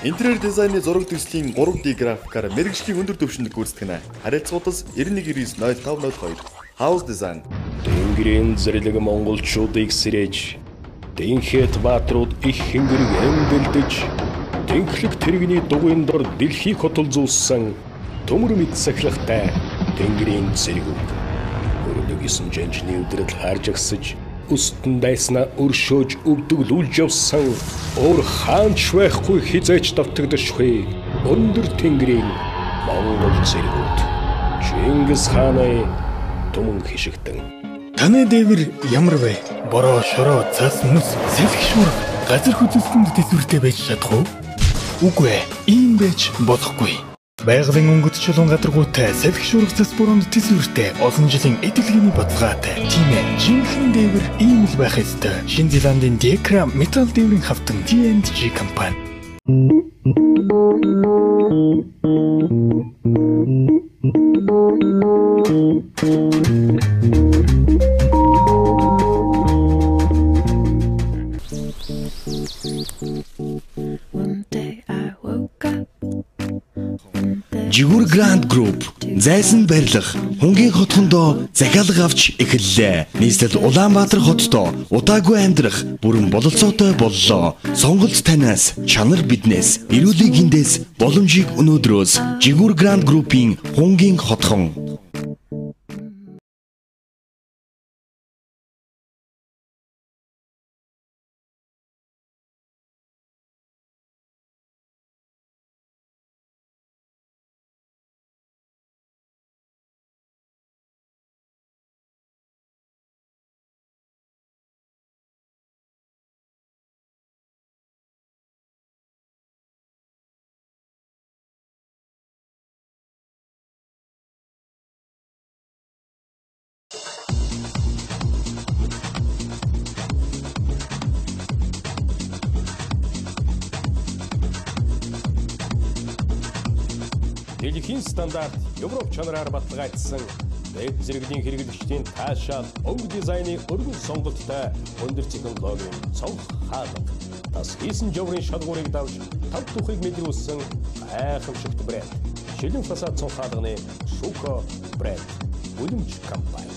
Интерьер дизайны зураг төслийн 3D графикаар мэргэжлийн өндөр түвшинд гүйцэтгэнэ. Харилцагуудас 9990502. House Design. Тэнгэрийн зэрлэг монголчуудыг сэрэж, Дэнхэд бааtruуд их хэнгэрэг эмбэлдэж, Дэнхлэг тэрэгний дугуйн дор дэлхийг хотол зууссан төмөр мэд сахилгатай Тэнгэрийн зэргүүд. Өрнөг 9 жанчны өдрөд харж агсаж, Үстэн дайснаа өршөөж өвдөглүүлж явсан өөр хаанч байхгүй хизээч давтагдашгүй өндөр тэнгэрийн монгол зэргүүд. Чингис хааны түмэн хишигтэн. Таны дээвэр ямар вэ? Бороо, шороо, цас, мүс, салхи шуурга газар хөдлөлтөнд төсвөртэй байж чадах уу? Үгүй ээ, ийм байж болохгүй. Байгалийн өнгөт чулуун гадаргуутай салхи шуурга цас бороонд төсвөртэй олон жилийн эдэлгээний бодлоготой. Тийм ээ, жинхэнэ дээвэр ийм л байх ёстой. Шинэ Зеландын Dekra металл дээврийн хавтан TNG компани. Жигүүр Grand Group зайсан барилга хөнгөн хотхондоо захиалга авч эхэллээ. Нийслэл Улаанбаатар хотдоо удаагүй амьдрах бүрэн бололцоотой боллоо. Сонголт танаас, чанар биднээс, эрүүлэг эндээс боломжийг өнөөдрөөс Жигүүр Grand Group-ийн хөнгөн хотхон. Дэлхийн стандарт Европ чанараар баталгаажсан дэд зэрэглэлийн хэрэглэгчдийн таашаал өнгө дизайны өргөн сонголттой өндөр технологийн цонх хаалга. Тас хийсэн жаврын шалгуурыг давж тав тухыг мэдрүүлсэн гайхамшигт брэнд. Шилэн фасад цонх хаалганы Шуко брэнд. Үлэмж компани.